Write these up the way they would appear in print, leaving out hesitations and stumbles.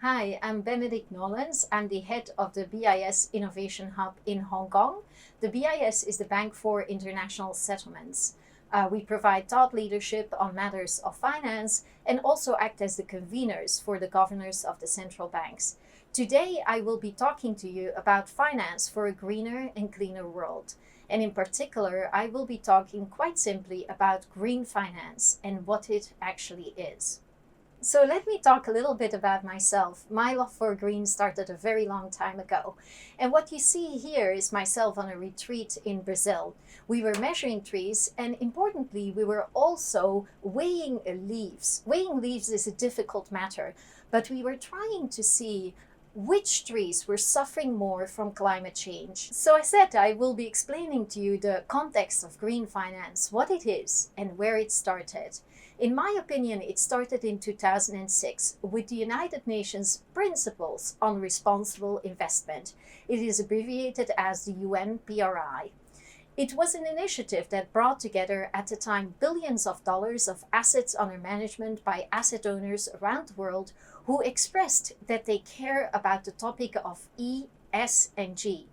Hi, I'm Bénédicte NOLENS. I'm the head of the BIS Innovation Hub in Hong Kong. The BIS is the Bank for International Settlements. We provide thought leadership on matters of finance and also act as the conveners for the governors of the central banks. Today, I will be talking to you about finance for a greener and cleaner world. And in particular, I will be talking quite simply about green finance and what it actually is. So let me talk a little bit about myself. My love for green started a very long time ago. And what you see here is myself on a retreat in Brazil. We were measuring trees, and importantly, we were also weighing leaves. Weighing leaves is a difficult matter, but we were trying to see which trees were suffering more from climate change. So I said I will be explaining to you the context of green finance, what it is, and where it started. In my opinion, it started in 2006 with the United Nations Principles on Responsible Investment. It is abbreviated as the UNPRI. It was an initiative that brought together at the time billions of dollars of assets under management by asset owners around the world who expressed that they care about the topic of E, S, and G.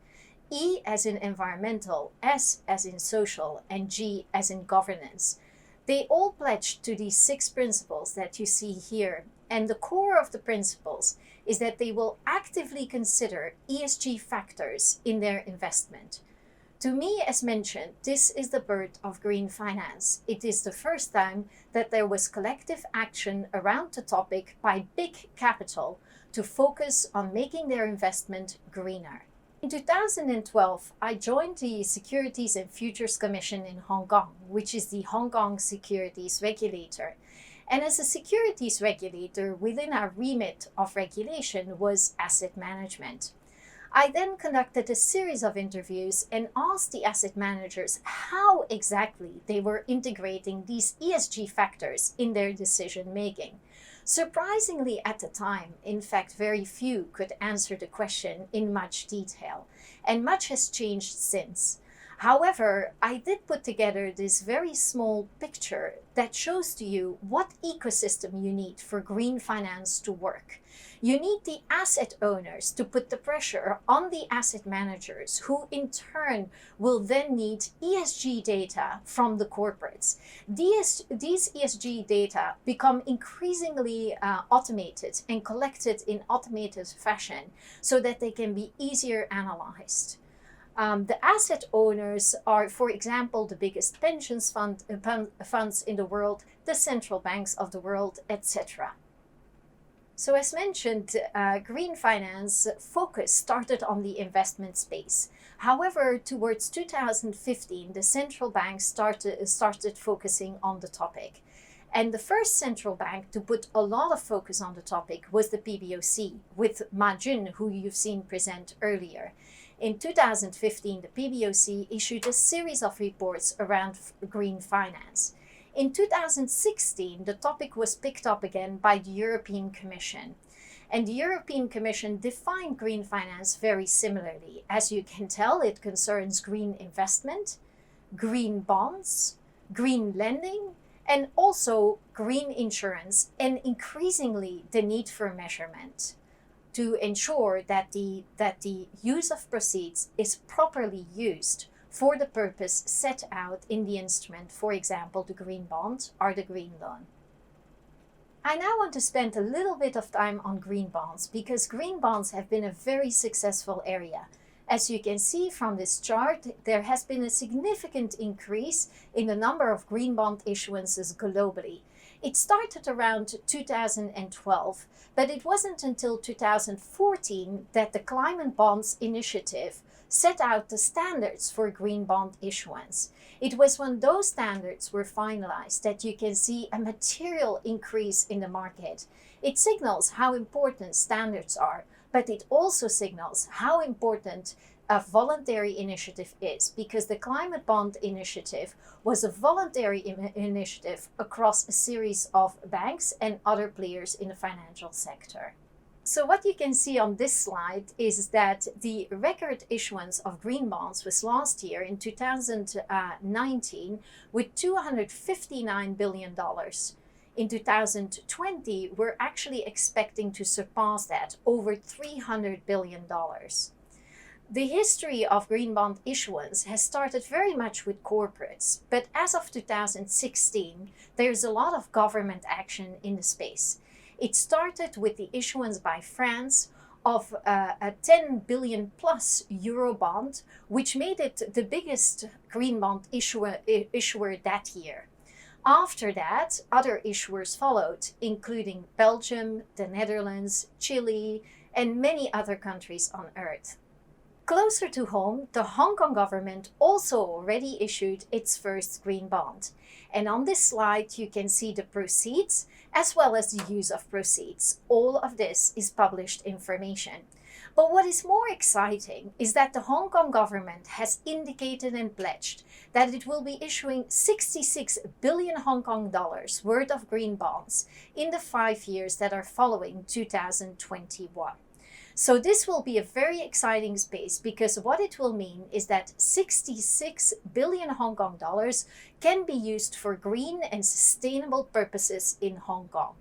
E as in environmental, S as in social, and G as in governance. They all pledged to these 6 principles that you see here, and the core of the principles is that they will actively consider ESG factors in their investment. To me, as mentioned, this is the birth of green finance. It is the first time that there was collective action around the topic by big capital to focus on making their investment greener. In 2012, I joined the Securities and Futures Commission in Hong Kong, which is the Hong Kong securities regulator. And as a securities regulator, within our remit of regulation was asset management. I then conducted a series of interviews and asked the asset managers how exactly they were integrating these ESG factors in their decision making. Surprisingly, at the time, in fact, very few could answer the question in much detail, and much has changed since. However, I did put together this very small picture that shows to you what ecosystem you need for green finance to work. You need the asset owners to put the pressure on the asset managers, who in turn will then need ESG data from the corporates. These ESG data become increasingly automated and collected in automated fashion so that they can be easier analyzed. The asset owners are, for example, the biggest pensions funds in the world, the central banks of the world, etc. So as mentioned, green finance focus started on the investment space. However, towards 2015, the central banks started focusing on the topic. And the first central bank to put a lot of focus on the topic was the PBOC, with Ma Jun, who you've seen present earlier. In 2015, the PBOC issued a series of reports around green finance. In 2016, the topic was picked up again by the European Commission. And the European Commission defined green finance very similarly. As you can tell, it concerns green investment, green bonds, green lending, and also green insurance, and increasingly the need for measurement to ensure that the use of proceeds is properly used for the purpose set out in the instrument, for example, the green bond or the green loan. I now want to spend a little bit of time on green bonds because green bonds have been a very successful area. As you can see from this chart, there has been a significant increase in the number of green bond issuances globally. It started around 2012, but it wasn't until 2014 that the Climate Bonds Initiative set out the standards for green bond issuance. It was when those standards were finalized that you can see a material increase in the market. It signals how important standards are, but it also signals how important a voluntary initiative is, because the Climate Bond Initiative was a voluntary initiative across a series of banks and other players in the financial sector. So what you can see on this slide is that the record issuance of green bonds was last year in 2019 with $259 billion. In 2020, we're actually expecting to surpass that, over $300 billion. The history of green bond issuance has started very much with corporates, but as of 2016, there's a lot of government action in the space. It started with the issuance by France of a 10 billion plus euro bond, which made it the biggest green bond issuer that year. After that, other issuers followed, including Belgium, the Netherlands, Chile, and many other countries on Earth. Closer to home, the Hong Kong government also already issued its first green bond. And on this slide, you can see the proceeds as well as the use of proceeds. All of this is published information. But what is more exciting is that the Hong Kong government has indicated and pledged that it will be issuing 66 billion Hong Kong dollars worth of green bonds in the 5 years that are following 2021. So this will be a very exciting space, because what it will mean is that 66 billion Hong Kong dollars can be used for green and sustainable purposes in Hong Kong.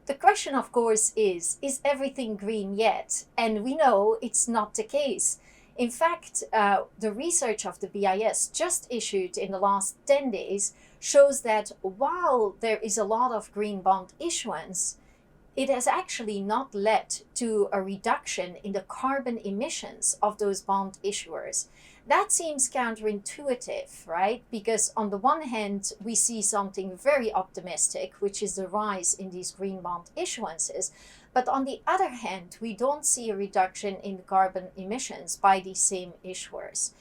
The question, of course, is everything green yet? And we know it's not the case. In fact, the research of the BIS just issued in the last 10 days shows that while there is a lot of green bond issuance, it has actually not led to a reduction in the carbon emissions of those bond issuers. That seems counterintuitive, right? Because on the one hand, we see something very optimistic, which is the rise in these green bond issuances. But on the other hand, we don't see a reduction in carbon emissions by these same issuers.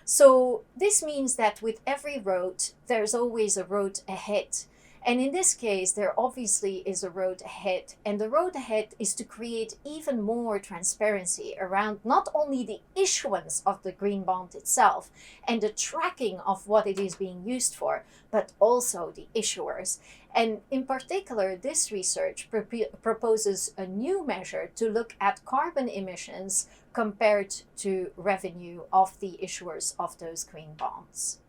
So this means that with every road, there's always a road ahead. And in this case, there obviously is a road ahead. And the road ahead is to create even more transparency around not only the issuance of the green bond itself and the tracking of what it is being used for, but also the issuers. And in particular, this research proposes a new measure to look at carbon emissions compared to revenue of the issuers of those green bonds.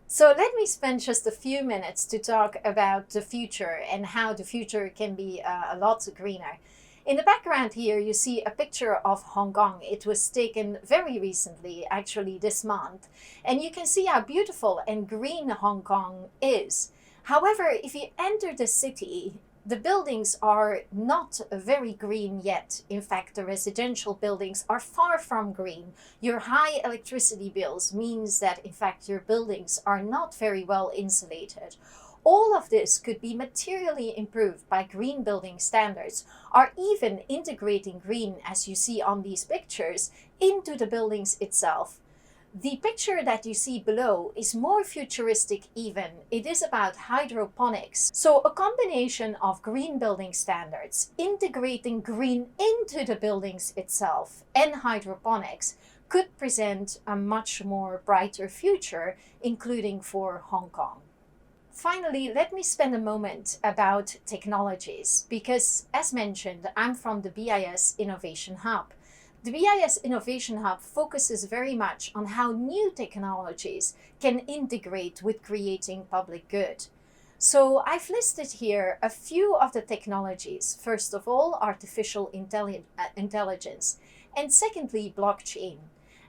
So let me spend just a few minutes to talk about the future and how the future can be a lot greener. In the background here, you see a picture of Hong Kong. It was taken very recently, actually this month. And you can see how beautiful and green Hong Kong is. However, if you enter the city, the buildings are not very green yet. In fact, the residential buildings are far from green. Your high electricity bills means that, in fact, your buildings are not very well insulated. All of this could be materially improved by green building standards, or even integrating green, as you see on these pictures, into the buildings itself. The picture that you see below is more futuristic even. It is about hydroponics. So a combination of green building standards, integrating green into the buildings itself, and hydroponics could present a much more brighter future, including for Hong Kong. Finally, let me spend a moment about technologies, because as mentioned, I'm from the BIS Innovation Hub. The BIS Innovation Hub focuses very much on how new technologies can integrate with creating public good. So I've listed here a few of the technologies. First of all, artificial intelligence, and secondly, blockchain.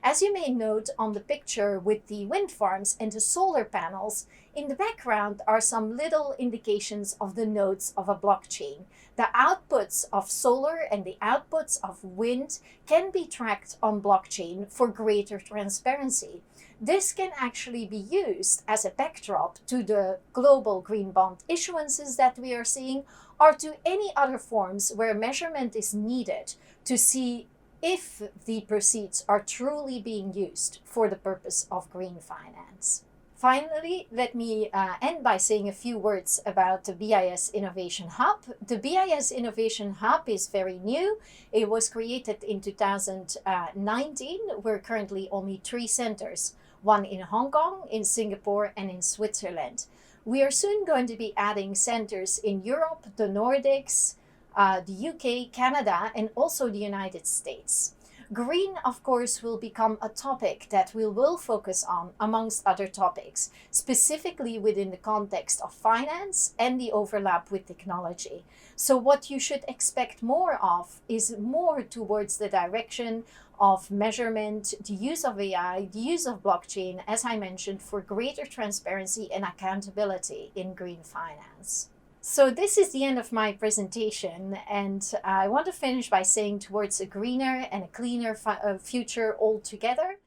As you may note on the picture with the wind farms and the solar panels, in the background are some little indications of the nodes of a blockchain. The outputs of solar and the outputs of wind can be tracked on blockchain for greater transparency. This can actually be used as a backdrop to the global green bond issuances that we are seeing, or to any other forms where measurement is needed to see if the proceeds are truly being used for the purpose of green finance. Finally, let me end by saying a few words about the BIS Innovation Hub. The BIS Innovation Hub is very new. It was created in 2019. We're currently only 3 centers, one in Hong Kong, in Singapore, and in Switzerland. We are soon going to be adding centers in Europe, the Nordics, the UK, Canada, and also the United States. Green, of course, will become a topic that we will focus on amongst other topics, specifically within the context of finance and the overlap with technology. So what you should expect more of is more towards the direction of measurement, the use of AI, the use of blockchain, as I mentioned, for greater transparency and accountability in green finance. So this is the end of my presentation, and I want to finish by saying towards a greener and a cleaner future altogether.